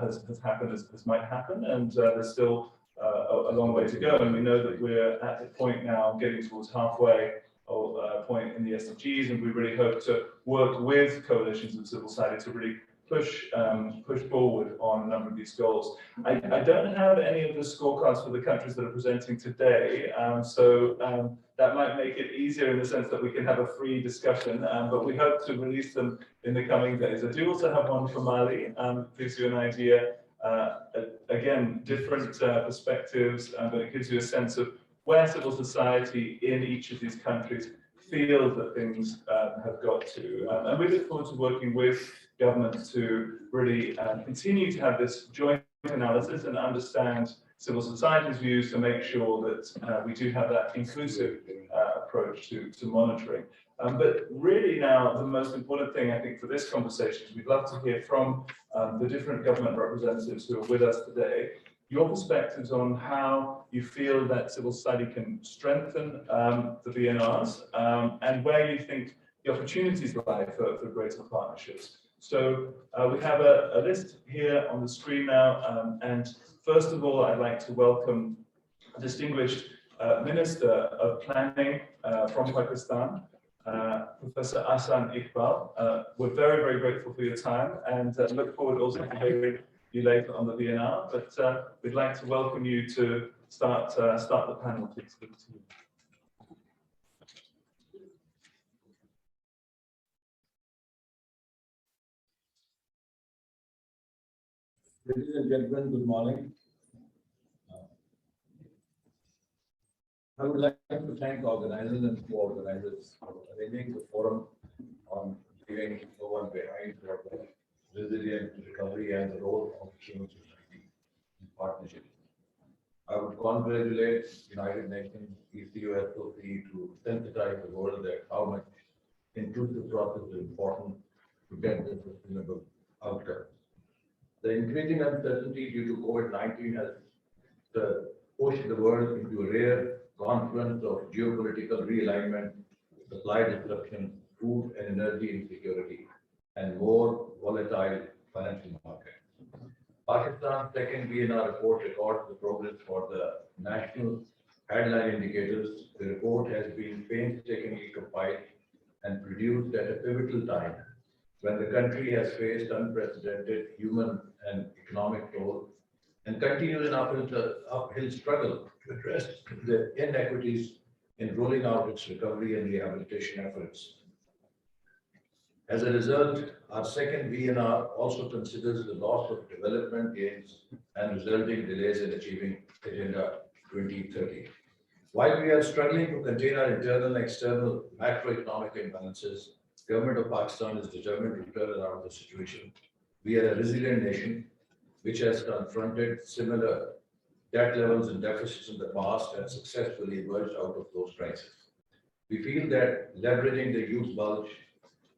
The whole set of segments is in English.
has happened as might happen, and there's still a long way to go. And we know that we're at the point now getting towards halfway point in the SDGs, and we really hope to work with coalitions of civil society to really push forward on a number of these goals. I don't have any of the scorecards for the countries that are presenting today, so that might make it easier in the sense that we can have a free discussion, but we hope to release them in the coming days. I do also have one for Mali, gives you an idea, again, different perspectives, but it gives you a sense of where civil society in each of these countries feels that things have got to. And we look forward to working with governments to really continue to have this joint analysis and understand civil society's views to make sure that we do have that inclusive approach to monitoring. But really now, the most important thing I think for this conversation is we'd love to hear from the different government representatives who are with us today, your perspectives on how you feel that civil society can strengthen the VNRs and where you think the opportunities lie for greater partnerships. So we have a list here on the screen now, and first of all, I'd like to welcome a distinguished Minister of Planning from Pakistan, Professor Ahsan Iqbal. We're very, very grateful for your time and look forward also to hearing you later on the VNR, but we'd like to welcome you to start the panel, please. Ladies and gentlemen, good morning. I would like to thank organizers and co-organizers for arranging the forum on leaving no one behind for the resilient recovery and the role of civil society in partnership. I would congratulate United Nations ECOSOC to sensitize the world that how much inclusive process is important to get the sustainable outcomes. The increasing uncertainty due to COVID-19 has pushed the world into a rare confluence of geopolitical realignment, supply disruption, food and energy insecurity, and more volatile financial markets. Pakistan's second VNR report records the progress for the national headline indicators. The report has been painstakingly compiled and produced at a pivotal time when the country has faced unprecedented human and economic toll and continues an uphill struggle to address the inequities in rolling out its recovery and rehabilitation efforts. As a result, our second VNR also considers the loss of development gains and resulting delays in achieving Agenda 2030. While we are struggling to contain our internal and external macroeconomic imbalances, the Government of Pakistan is determined to turn around the situation. We are a resilient nation which has confronted similar debt levels and deficits in the past and successfully emerged out of those crises. We feel that leveraging the youth bulge,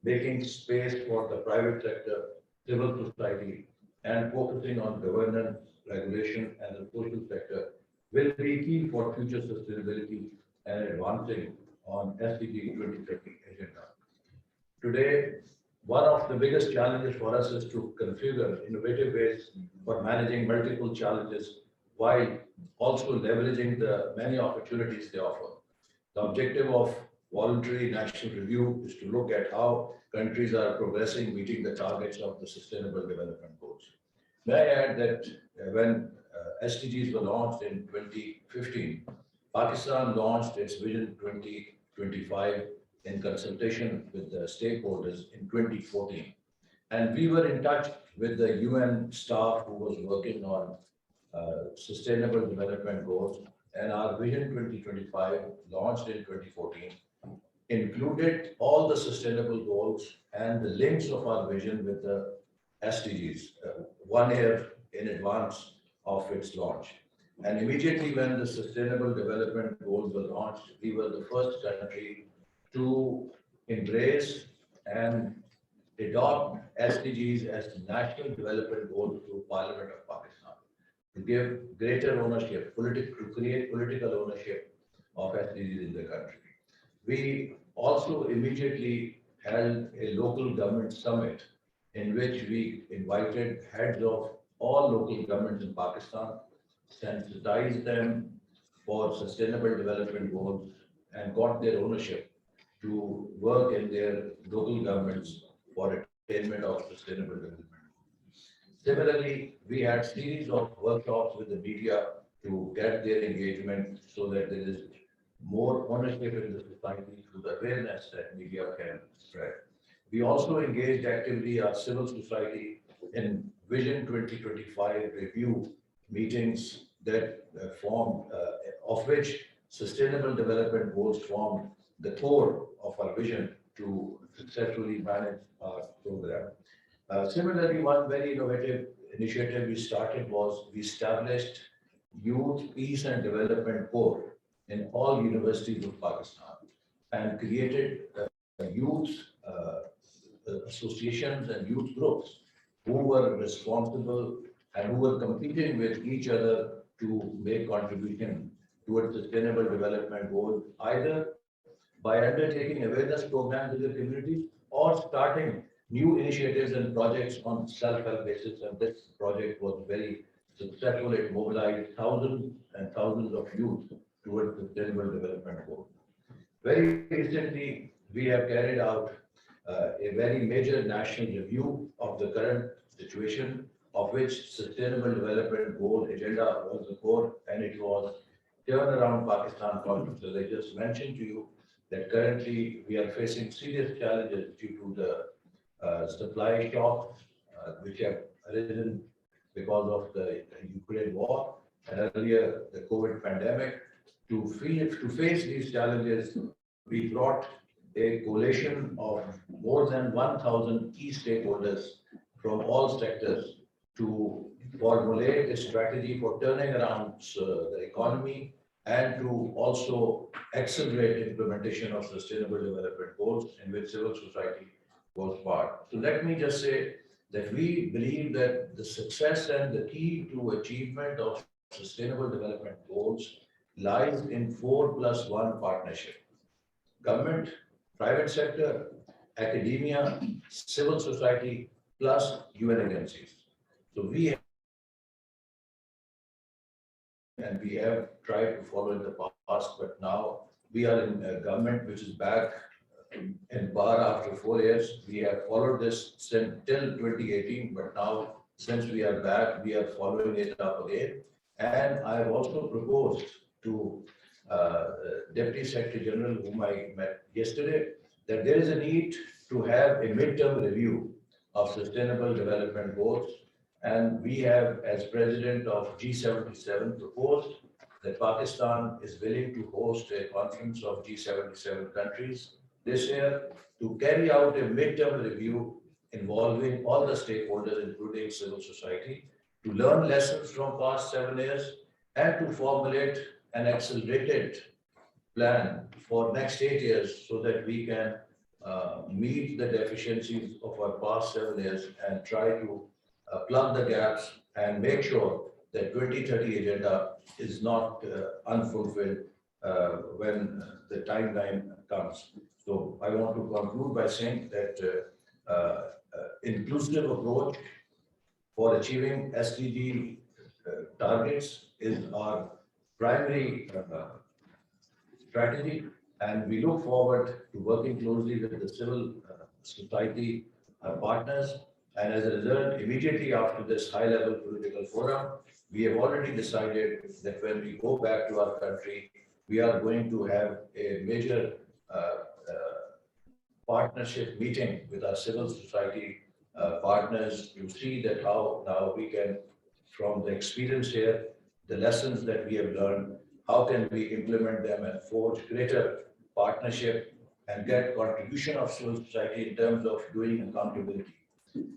making space for the private sector, civil society, and focusing on governance, regulation, and the social sector will be key for future sustainability and advancing on SDG 2030 agenda. Today, one of the biggest challenges for us is to configure innovative ways for managing multiple challenges while also leveraging the many opportunities they offer. The objective of voluntary national review is to look at how countries are progressing, meeting the targets of the Sustainable Development Goals. May I add that when SDGs were launched in 2015, Pakistan launched its Vision 2025 in consultation with the stakeholders in 2014. And we were in touch with the UN staff who was working on Sustainable Development Goals, and our Vision 2025 launched in 2014 included all the sustainable goals and the links of our vision with the SDGs 1 year in advance of its launch. And immediately when the Sustainable Development Goals were launched, we were the first country to embrace and adopt SDGs as national development goals through Parliament of Pakistan to give greater ownership, to create political ownership of SDGs in the country. We also immediately held a local government summit in which we invited heads of all local governments in Pakistan, sensitized them for sustainable development goals, and got their ownership to work in their local governments for attainment of sustainable development. Similarly, we had series of workshops with the media to get their engagement so that there is more ownership in the society through the awareness that media can spread. We also engaged actively our civil society in Vision 2025 review meetings that formed, of which sustainable development goals formed the core of our vision to successfully manage our program. Similarly, one very innovative initiative we started was we established Youth Peace and Development Corps in all universities of Pakistan and created youth associations and youth groups who were responsible and who were competing with each other to make contribution towards sustainable development goals, either by undertaking awareness programs in the communities or starting new initiatives and projects on self-help basis. And this project was very successful. It mobilized thousands and thousands of youth towards sustainable development goals. Very recently, we have carried out a very major national review of the current situation, of which sustainable development goal agenda was the core, and it was turnaround Pakistan conference. As I just mentioned to you, that currently we are facing serious challenges due to the supply shock, which have arisen because of the Ukraine war and earlier the COVID pandemic. To face these challenges, we brought a coalition of more than 1,000 key stakeholders from all sectors to formulate a strategy for turning around the economy and to also accelerate implementation of sustainable development goals in which civil society was part. So let me just say that we believe that the success and the key to achievement of sustainable development goals lies in 4+1 partnership. Government, private sector, academia, civil society, plus UN agencies. So we have tried to follow in the past, but now we are in a government which is back in power after 4 years. We have followed this since till 2018, but now since we are back, we are following it up again. And I have also proposed to Deputy Secretary General, whom I met yesterday, that there is a need to have a midterm review of sustainable development goals. And we have, as president of G77, proposed that Pakistan is willing to host a conference of G77 countries this year to carry out a midterm review involving all the stakeholders, including civil society, to learn lessons from past 7 years and to formulate an accelerated plan for next 8 years so that we can meet the deficiencies of our past 7 years and try to plug the gaps and make sure that 2030 agenda is not unfulfilled when the timeline comes. So I want to conclude by saying that inclusive approach for achieving SDG targets is our primary strategy, and we look forward to working closely with the civil society partners. And as a result, immediately after this high-level political forum, we have already decided that when we go back to our country, we are going to have a major partnership meeting with our civil society partners to see that how now we can, from the experience here, the lessons that we have learned, how can we implement them and forge greater partnership and get contribution of civil society in terms of doing accountability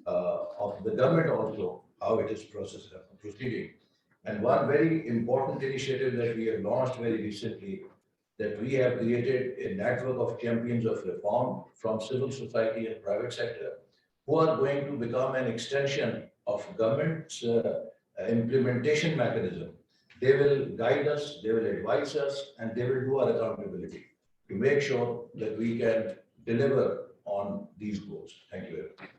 of the government also, how it is proceeding. And one very important initiative that we have launched very recently, that we have created a network of champions of reform from civil society and private sector, who are going to become an extension of government's implementation mechanism. They will guide us, they will advise us, and they will do our accountability to make sure that we can deliver on these goals. Thank you very much.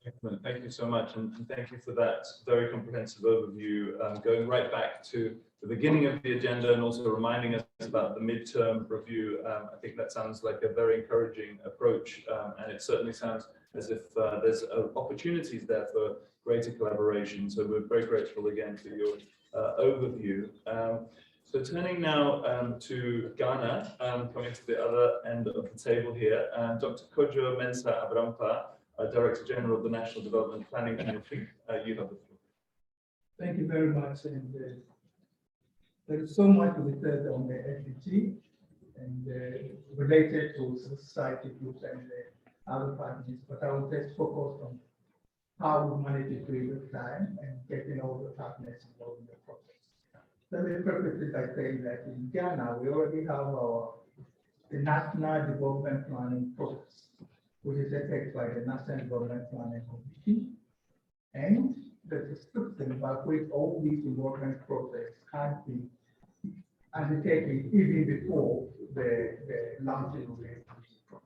Excellent. Thank you so much, and thank you for that very comprehensive overview, going right back to the beginning of the agenda and also reminding us about the midterm review. I think that sounds like a very encouraging approach, and it certainly sounds as if there's opportunities there for greater collaboration. So we're very grateful again for your overview. So turning now to Ghana, coming to the other end of the table here, Dr. Kojo Mensah Abrampa, Director General of the National Development Planning Committee. You have the floor. Thank you very much. And there is so much to be said on the SDG and related to society groups and other parties, but I will just focus on how we manage to do it time and getting all the partners involved in the process. Let me preface it by saying that in Ghana, we already have the National Development Planning process, which is affected by the National Development Planning Committee, and the system by which all these development process has been undertaken even before the launching of the process.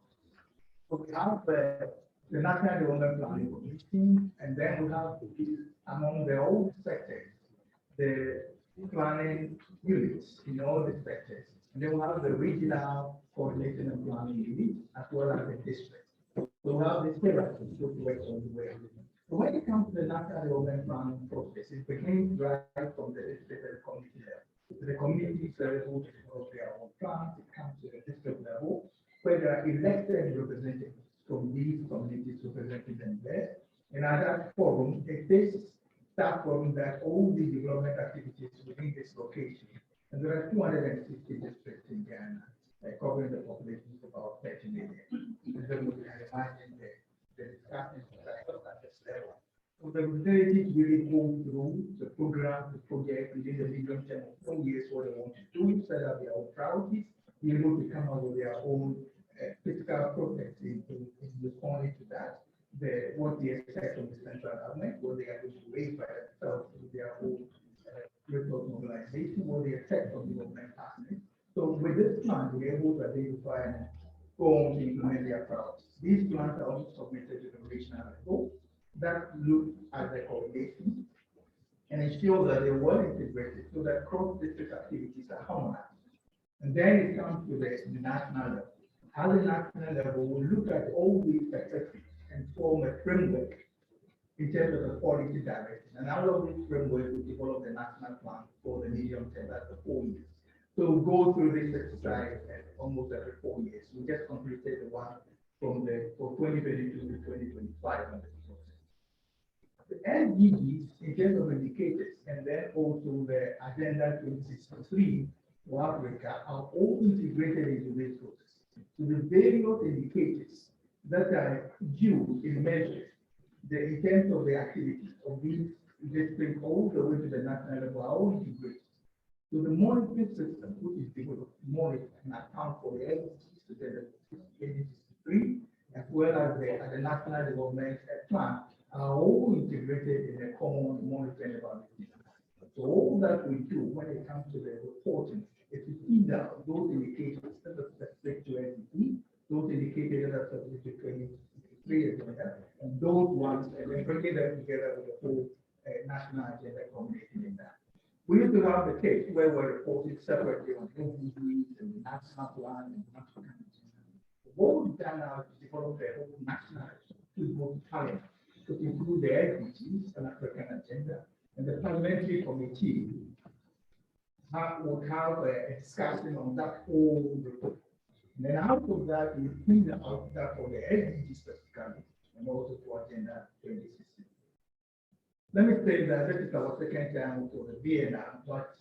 So we have the National Development Planning Committee, and then we have among the old sectors, the planning units in all the sectors. And then we have the regional coordination and planning unit, as well as the district. So we have this hierarchy which works on the way. So when it comes to the national development planning process, it begins right from the district and community level. The communities are able to develop their own plans. It comes to the district level, where there are elected representatives from these communities representing them there. And at that forum, it is that forum that all the development activities within this location, and there are 260 districts in Ghana, covering the population of about 30 million. And then we can imagine the discussions at this level. So the representatives really go through the program, the project within the medium term of 4 years, what they want to do, set up their own priorities, be able to come up with their own fiscal process in responding to that, what they expect from the central government, what they are going to raise by themselves with their own resource mobilization, what they expect from the government partners. So with this plan, we're able to identify and go on to implement their priorities. These plans are also submitted to the regional level that look at the coordination and ensure that they're well integrated so that cross-district activities are harmonized. And then it comes to the national level. At the national level, we look at all these sectors and form a framework in terms of the policy direction. And out of this framework, we develop the national plan for the medium term, that's the 4 years. So we go through this exercise almost every 4 years. We just completed the one for 2022 to 2025. The SDGs, in terms of indicators, and then also the Agenda 2063 for Africa, are all integrated into this process. So the various indicators that are due in measure in terms of the activities of these districts all the way to the national level are all integrated. So the monitoring system, which is developed to monitor and account for the SDGs, the 2063, as well as the national development plan, are all integrated in a common monitoring evaluation. So all that we do when it comes to the reporting is to either those indicators that are specific to SDG, those indicators that are specific to 2023 agenda, and those ones, and then bringing them together with the whole national agenda combination in that. We used to have the case where we're reporting separately on SDGs and the national plan and the national agenda. What we've done now is to develop the whole national football parliament to include the SDGs and African agenda, and the parliamentary committee would have a discussion on that whole report. And then out of that, we clean out that for the SDG specifically, and also for agenda 2016. Let me say that this is our second time for the VNR, but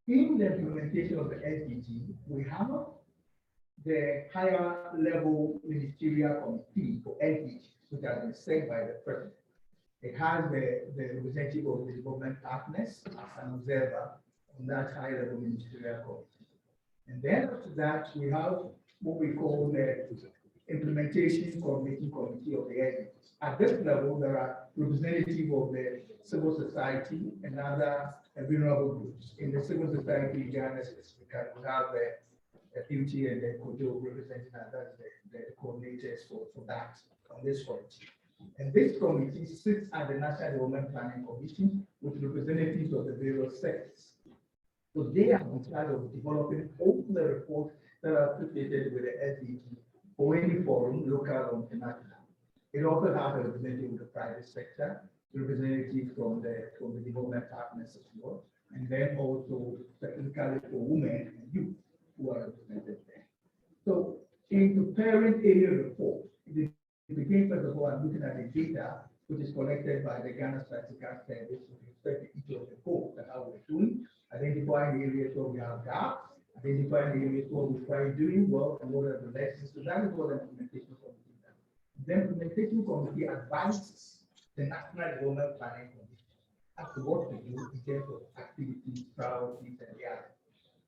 in the implementation of the SDG, we have the higher level ministerial committee for SDGs, which has been set by the president. It has the representative of the development partners as an observer on that high level ministerial committee. And then after that, we have what we call the implementation coordinating committee of the SDGs. At this level, there are representatives of the civil society and other vulnerable groups. In the civil society, Ghana specifically, we have Beauty and Kojo representing us as the coordinators for that on this committee. And this committee sits at the National Development Planning Commission with representatives of the various sectors. So they are in charge of developing all the reports that are associated with the SDG for any forum, local or international. It also has a representative of the private sector, representative from the development partners as well, and then also specifically for women and youth who are represented there. So in preparing area report, it begins first of all looking at the data which is collected by the Ghana Statistical Service with respect to each of the goals and how we're doing, identifying areas where we have gaps, identifying areas where we're quite doing well, and what are the lessons. So that is what the implementation committee does. The implementation committee advises the National Development Planning Commission as to what to do in terms of activities, priorities, and the others.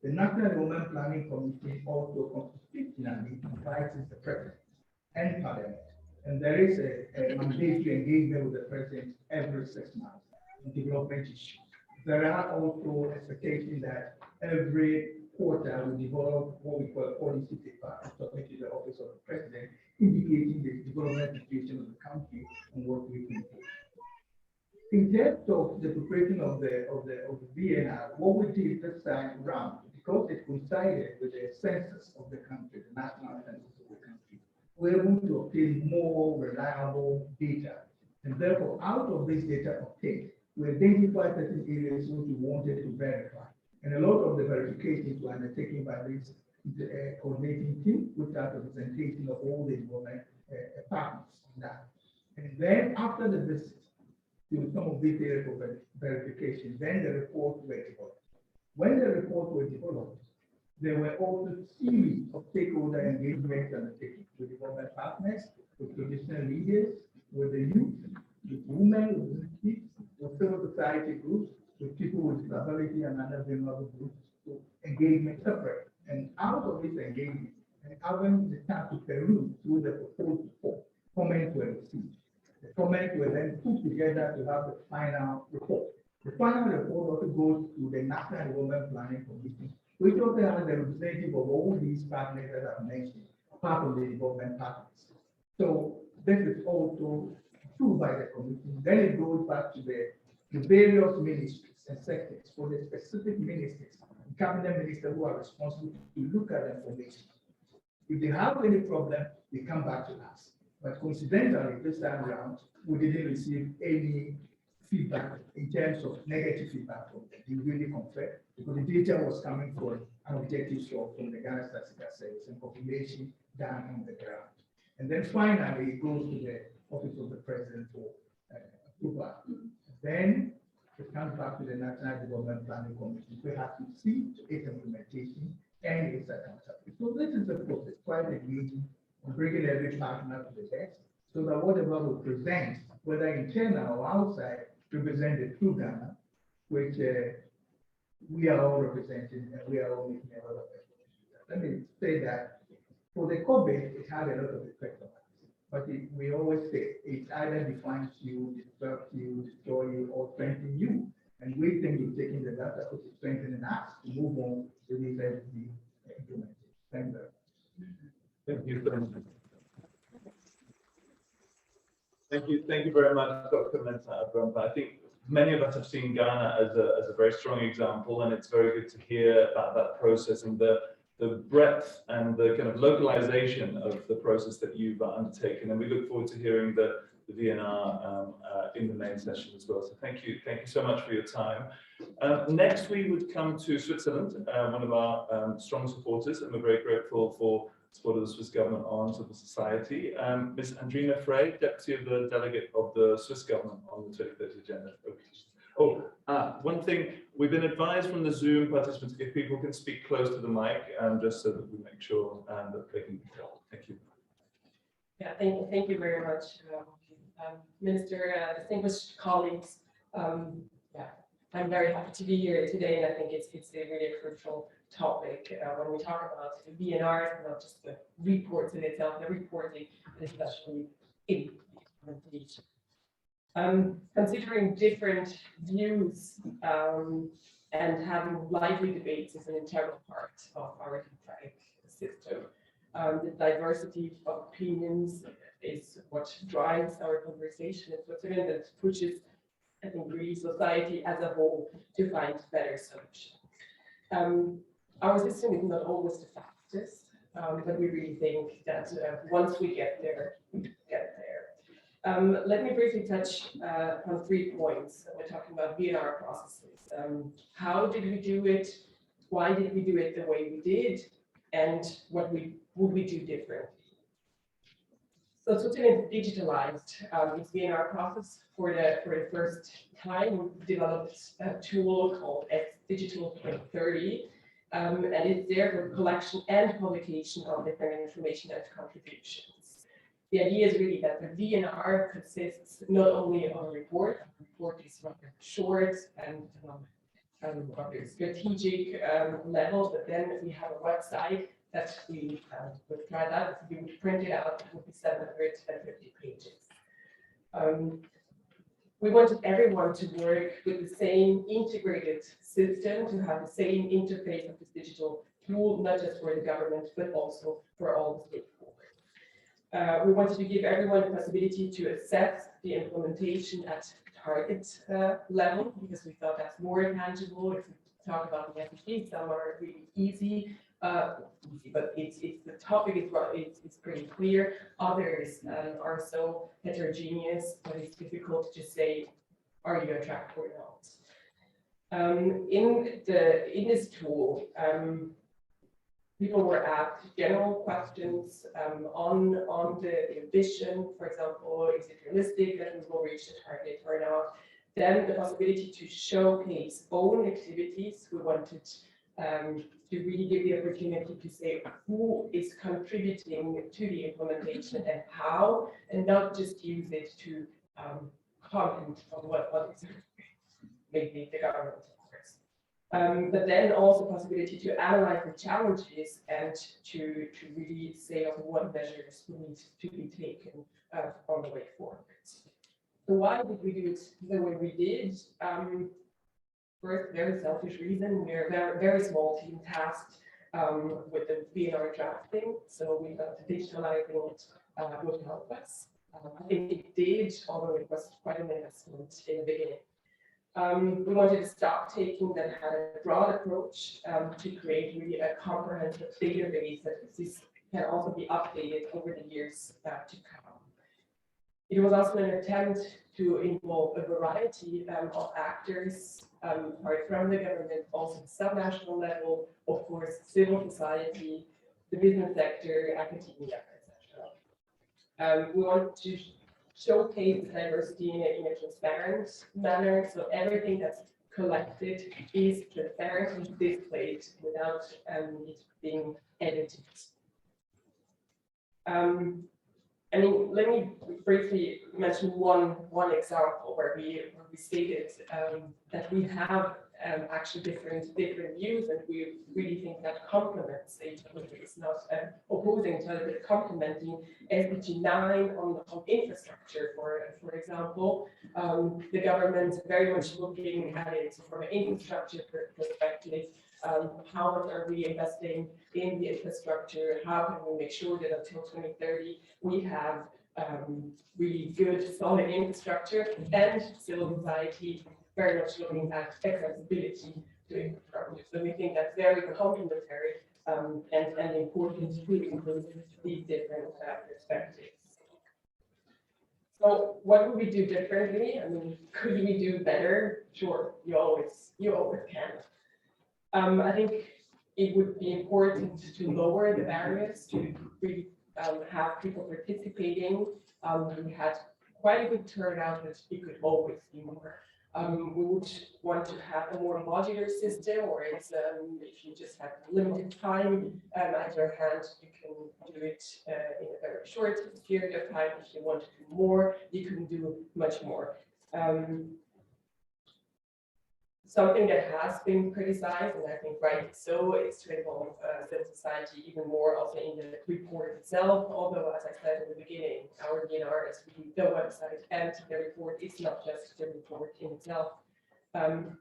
The National Development Planning Commission also constitutionally advises the President and Parliament. And there is a mandatory engagement with the President every 6 months in development issues. There are also expectations that every quarter we develop what we call a policy paper and submit to the office of the President, indicating the development situation of the country and what we can do. In terms of the preparation of the VNR, what we did this time around, because it coincided with the census of the country, the national census of the country, we're able to obtain more reliable data. And therefore, out of this data obtained, we identified certain areas which we wanted to verify. And a lot of the verifications were undertaken by this coordinating team, which has representation of all the development partners on that. And then after the visit to some of these areas of verification, then the reports were developed. When the reports were developed, there were also series of stakeholder engagements undertaken with development partners, with traditional leaders, with the youth, with women, with kids, with civil society groups, with people with disability and other vulnerable groups, so engagement separate. And out of this engagement, and having the chance to peruse through the proposed report, comments were received. The comments were then put together to have the final report. The final report also goes to the National Development Planning Commission, which also has the representative of all these partners that I've mentioned, part of the development partners. So this is also approved by the commission. Then it goes back to the various ministries and sectors for the specific ministers, cabinet ministers who are responsible to look at the information. If they have any problem, they come back to us. But coincidentally, this time around, we didn't receive any feedback in terms of negative feedback from them. They really confirmed because the data was coming from an objective source from the Ghana Statistical Service and population down on the ground. And then finally, it goes to the Office of the President for approval. Then it comes back to the National Development Planning Commission. We have to see its implementation and its accountability. So this is the process, quite engaging, bringing every partner to the desk, so that whatever we present, whether internal or outside, represent the true Ghana, which we are all representing and we are all making a lot of effort. Let me say that for the COVID, it had a lot of effect on us. But we always say it either defines you, disrupts you, destroys you, or strengthens you. And we think we're taking the data which is strengthening us to move on to this SDG implementation. Thank you. Thank you very much. Thank you very much, Dr. Mensah. I think many of us have seen Ghana as a very strong example, and it's very good to hear about that process and the breadth and the kind of localization of the process that you've undertaken. And we look forward to hearing the VNR in the main session as well. So thank you so much for your time. Next, we would come to Switzerland, one of our strong supporters, and we're very grateful for support of the Swiss government on civil society. Ms. Andrina Frey, Deputy of the Delegate of the Swiss government on the 2030 agenda. One thing, we've been advised from the Zoom participants, if people can speak close to the mic, just so that we make sure that they can be heard. Thank you. Yeah, thank you very much, Minister, distinguished colleagues. Yeah, I'm very happy to be here today, and I think it's a really crucial topic when we talk about the VNRs, not just the reports in itself, the reporting, especially implementation. Considering different views and having lively debates is an integral part of our democratic system. The diversity of opinions is what drives our conversation in Switzerland and pushes, I think, really society as a whole to find better solutions. Our system is not always the fastest, but we really think that once we get there, we get there. Let me briefly touch on 3 points. We're talking about VNR processes. How did we do it? Why did we do it the way we did? And what would we do differently? So Switzerland digitalized its VNR process for the first time. We developed a tool called Digital 2030, and it's there for collection and publication of different information and contributions. The idea is really that the VNR consists not only of a report is rather short and rather strategic level, but then we have a website that we would try that. If you would print it out, it would be 750 pages. We wanted everyone to work with the same integrated system, to have the same interface of this digital tool, not just for the government, but also for all the stakeholders. We wanted to give everyone the possibility to assess the implementation at target level, because we thought that's more tangible. If we talk about the SDGs, some are really easy, but the topic is pretty clear. Others are so heterogeneous that it's difficult to say, are you on track or not? In this tool, people were asked general questions on the ambition. For example, is it realistic that we will reach the target or not? Then the possibility to showcase own activities. We wanted to really give the opportunity to say who is contributing to the implementation and how, and not just use it to comment on what is maybe the government, of course. But then also possibility to analyze the challenges and to really say what measures need to be taken on the way forward. So why did we do it the way we did? First, very selfish reason. We're a very small team tasked with the VNR drafting, so we thought digitalizing it would help us. I think it did, although it was quite an investment in the beginning. We wanted a stock taking that had a broad approach to create really a comprehensive database that this can also be updated over the years to come. It was also an attempt to involve a variety of actors, apart from the government, also subnational level, of course, civil society, the business sector, academia, etc. We want to showcase the diversity in a transparent manner, so everything that's collected is transparently displayed without it being edited. I mean, let me briefly mention one example where we stated that we have actually different views, and we really think that complements each other. It's not opposing each other, but complementing SDG 9 on infrastructure, for example. The government very much looking at it from an infrastructure perspective. How much are we investing in the infrastructure? How can we make sure that until 2030 we have really good, solid infrastructure, and civil society very much looking at accessibility to infrastructure. So we think that's very complementary and important to include these different perspectives. So what would we do differently? I mean, could we do better? Sure, you always can. I think it would be important to lower the barriers to really have people participating. We had quite a good turnout, but it could always be more. We would want to have a more modular system, or it's if you just have limited time at your hand, you can do it in a very short period of time. If you want to do more, you can do much more. Something that has been criticized, and I think rightly so, is to involve civil society even more also in the report itself. Although, as I said in the beginning, our VNR is really the website and the report. It's not just the report in itself. And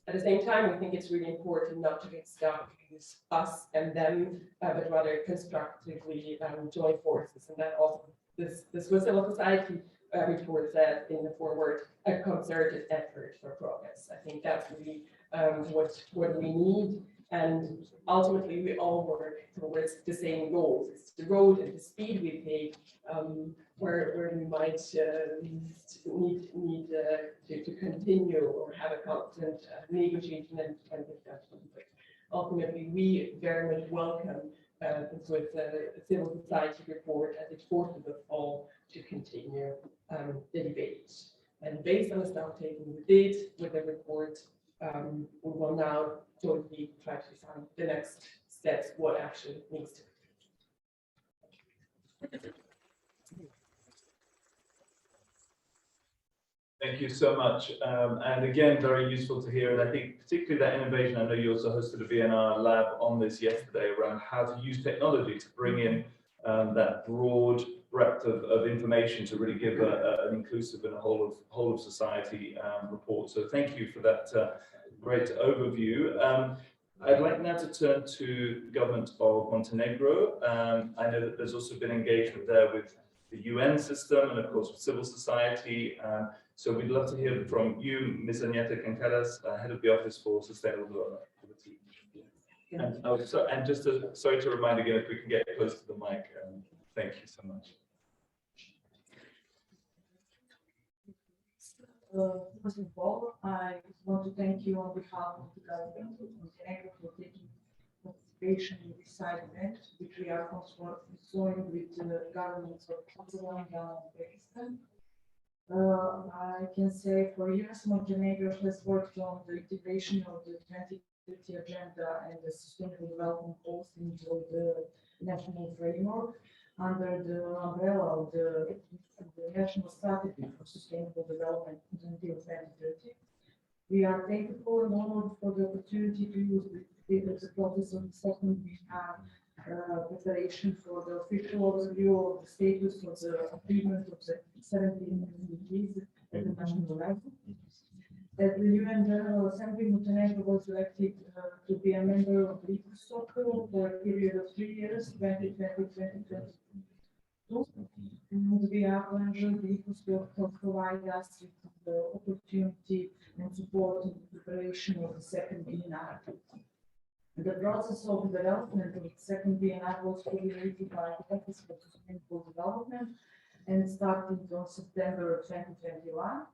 At the same time, we think it's really important not to get stuck with us and them, but rather constructively join forces. And that also the Swiss Civil Society report said in the foreword, a concerted effort for progress. I think that's really what we need. And ultimately, we all work towards the same goals. It's the road and the speed we take where we might need to continue or have a constant negotiation and discussion. But ultimately, we very much welcome with the civil society report as it forces us all to continue the debate. And based on the stock taking we did with the report, we will now jointly try to find the next steps, what action needs to be. Thank you so much. And again, very useful to hear. And I think particularly that innovation, I know you also hosted a VNR lab on this yesterday around how to use technology to bring in that broad breadth of information to really give an inclusive and a whole of society report. So thank you for that great overview. I'd like now to turn to the Government of Montenegro. I know that there's also been engagement there with the UN system and of course with civil society. So we'd love to hear from you, Ms. Agneta Cancadas, Head of the Office for Sustainable Development. And just sorry to remind again, if we can get close to the mic. Thank you so much. First of all, I want to thank you on behalf of the Government of Montenegro for taking participation in this side event, which we are consorting with the governments of Kosovo and Ghana and Pakistan. I can say for years Montenegro has worked on the integration of the 2030 agenda and the sustainable development goals into the national framework under the umbrella of the National Strategy for Sustainable Development until 2030. We are thankful and honored for the opportunity to use the process of the second preparation for the official overview of the status of the achievement of the 17 SDGs at the national level. At the UN General Assembly, Montenegro was elected to be a member of the ECOSOC for a period of 3 years, 2020-2022. And we are pleased the ECOSOC to provide us with the opportunity and support in the preparation of the second VNR. The process of development of the second VNR was coordinated by the Office for Sustainable Development and started on September 2021.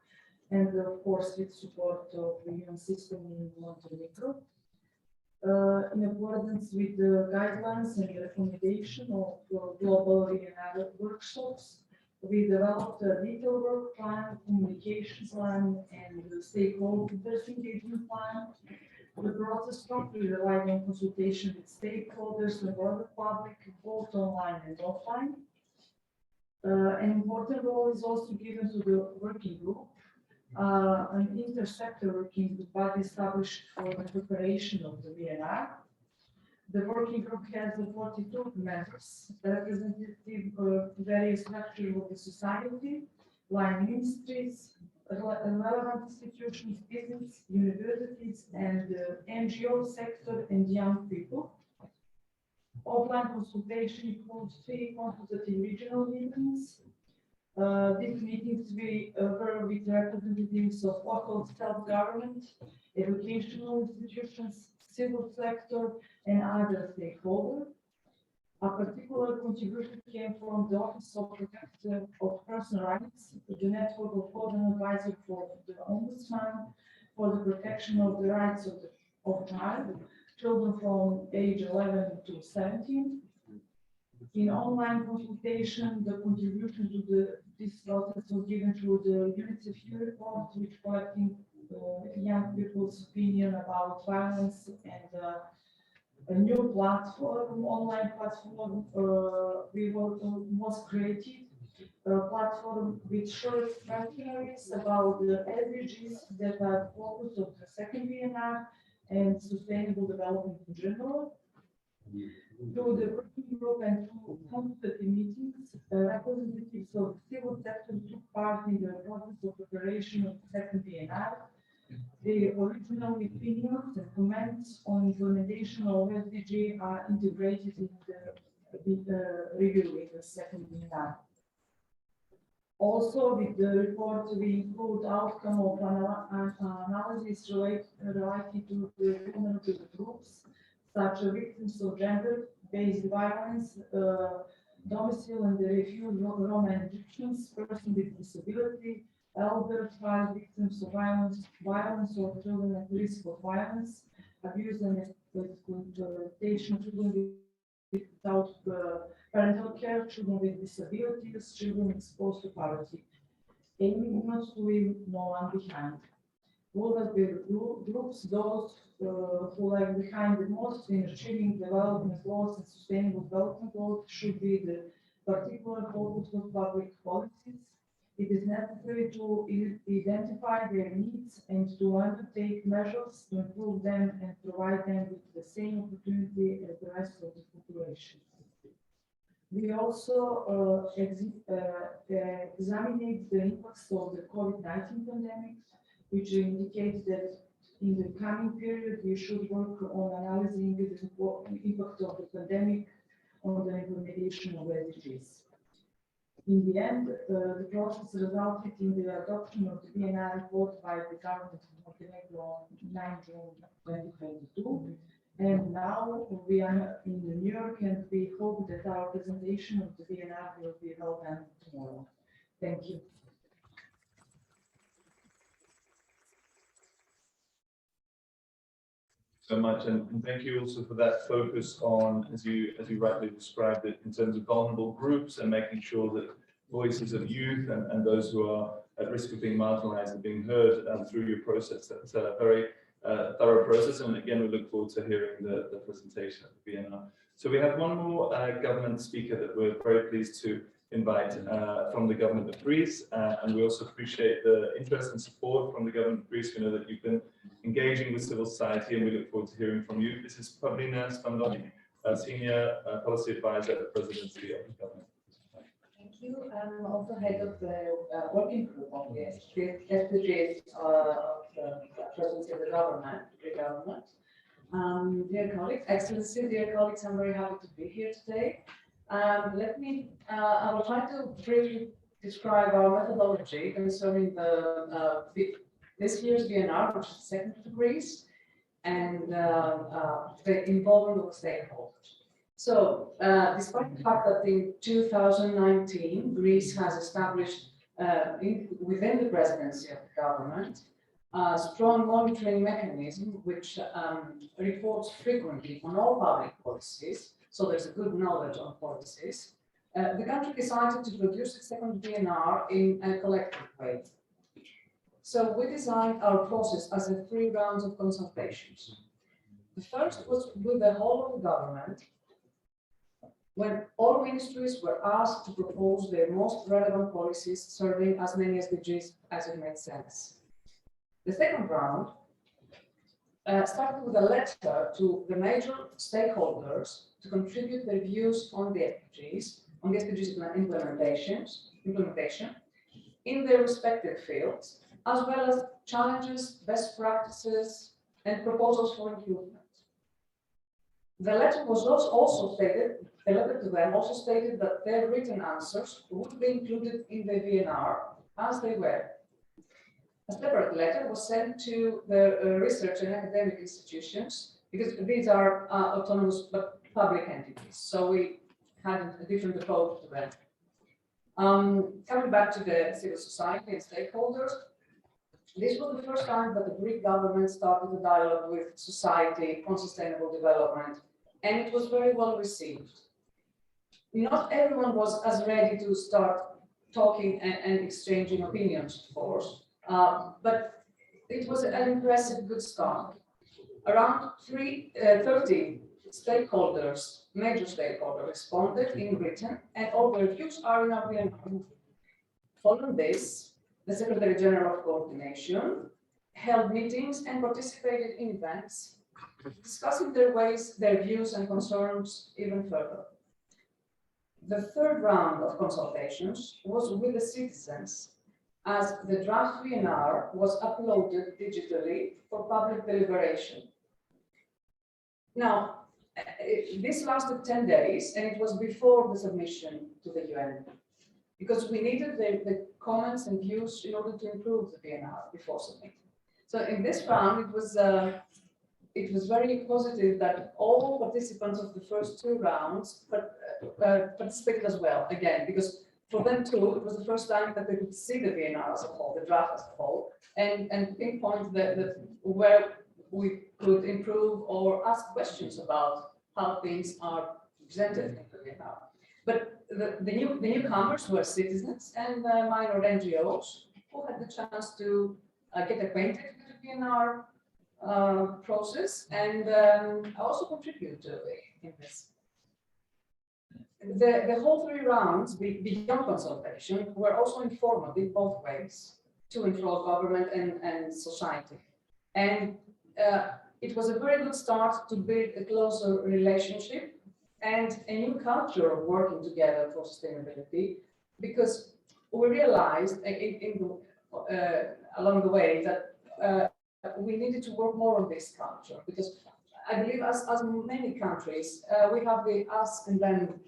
And of course, with support of the UN system in Montenegro. In accordance with the guidelines and the recommendation of global VNR workshops, we developed a detailed work plan, communication plan, and the stakeholders engagement plan. The process strongly relied on consultation with stakeholders and broader public, both online and offline. An important role is also given to the working group. An intersector working body established for the preparation of the VNR. The working group has 42 members, representative of various structures of the society, line ministries, relevant institutions, business, universities, and NGO sector and young people. Offline consultation includes 3 consultative regional meetings. These meetings were with representatives of local self-government, educational institutions, civil sector, and other stakeholders. A particular contribution came from the Office of Protector of Personal Rights, the network of foreign advisors for the Ombudsman for the protection of the rights of children from age 11 to 17. In online consultation, the contribution to this process was given through the UNICEF report, which collecting young people's opinion about violence, and a new platform, online platform, was created, a platform with short questionnaires about the SDGs that are focus of the second VNR and sustainable development in general. Through the working group and through consultative meetings, representatives of civil sector took part in the process of preparation of the second VNR. The original opinions and comments on implementation of SDG are integrated in the review in the second VNR. Also, with the report, we include outcome of analysis related to the vulnerable groups, such as victims of gender-based violence, domicile and the refugee Roma and Egyptians, persons with disability, elder, child victims of violence or children at risk of violence, abuse and exploitation, children without parental care, children with disabilities, children exposed to poverty, aiming not to leave no one behind. Vulnerable groups, those who lag behind the most in achieving development goals and sustainable development goals, should be the particular focus of public policies. It is necessary to identify their needs and to undertake measures to improve them and provide them with the same opportunity as the rest of the population. We also examined the impacts of the COVID-19 pandemic, which indicates that in the coming period we should work on analyzing the impact of the pandemic on the implementation of SDGs. In the end, the process resulted in the adoption of the VNR report by the Government of Montenegro on 9 June 2022. And now we are in New York and we hope that our presentation of the VNR will be held tomorrow. Thank you. So much, and thank you also for that focus on, as you rightly described it, in terms of vulnerable groups and making sure that voices of youth and those who are at risk of being marginalized are being heard through your process. That's a very thorough process, and again, we look forward to hearing the presentation at the VNR. So we have one more government speaker that we're very pleased to invite from the government of Greece, and we also appreciate the interest and support from the government of Greece. We know that you've been engaging with civil society, and we look forward to hearing from you. This is Pavlina Spandoni, Senior Policy Advisor at the Presidency of the government. Thank you. I'm also head of the working group on the SDGs of the Presidency of the government, Greek government. Dear colleagues, Excellency, dear colleagues, I'm very happy to be here today. I will try to briefly describe our methodology concerning this year's VNR, which is the second to Greece, and the involvement of stakeholders. So, despite the fact that in 2019, Greece has established within the presidency of the government a strong monitoring mechanism which reports frequently on all public policies, so there's a good knowledge on policies. The country decided to produce its second VNR in a collective way. So we designed our process as 3 rounds of consultations. The first was with the whole of the government, when all ministries were asked to propose their most relevant policies serving as many SDGs as it made sense. The second round started with a letter to the major stakeholders to contribute their views on the SDGs, implementation in their respective fields, as well as challenges, best practices, and proposals for improvement. The letter was also stated, the letter to them also stated that their written answers would be included in the VNR as they were. A separate letter was sent to the research and academic institutions, because these are autonomous but public entities, so we had a different approach to them. Coming back to the civil society and stakeholders, this was the first time that the Greek government started a dialogue with society on sustainable development, and it was very well received. Not everyone was as ready to start talking and exchanging opinions, of course, but it was an impressive good start. Around 30 stakeholders, major stakeholders, responded in written, and all their views are in our VNR. Following this, the Secretary General of Coordination held meetings and participated in events, discussing their views and concerns even further. The third round of consultations was with the citizens, as the draft VNR was uploaded digitally for public deliberation. Now, this lasted 10 days, and it was before the submission to the UN, because we needed the comments and views in order to improve the VNR before submitting. So in this round, it was very positive that all participants of the first 2 rounds participated as well, again, because for them too, it was the first time that they could see the VNR as a whole, the draft as a whole, and pinpoint where we could improve or ask questions about how things are presented in the VNR. But the newcomers were citizens and minor NGOs who had the chance to get acquainted with the VNR process and also contribute to it in this. The whole 3 rounds, beyond consultation, were also informative both ways to involve government and society. And it was a very good start to build a closer relationship and a new culture of working together for sustainability, because we realized along the way that we needed to work more on this culture, because I believe as many countries, we have the us and them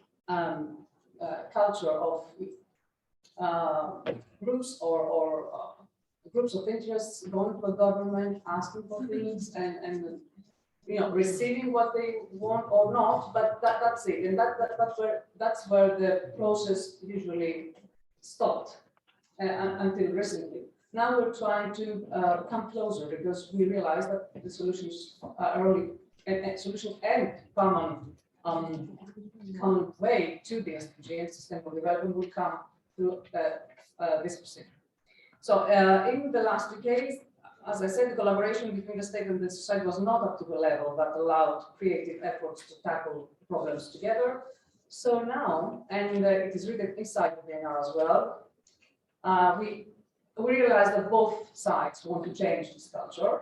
culture of groups or groups of interests going to a government, asking for things and receiving what they want or not, but that's it. And that's where the process usually stopped until recently. Now we're trying to come closer, because we realize that the solutions are only solutions and common way to the SDG and sustainable development will come through this procedure. So in the last decades, as I said, the collaboration between the state and the society was not up to the level that allowed creative efforts to tackle problems together. So now, and it is written inside the VNR as well, we realize that both sides want to change this culture,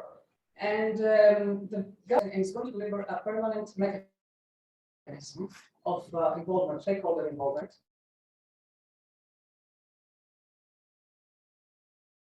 and the government is going to deliver a permanent mechanism of involvement, stakeholder involvement,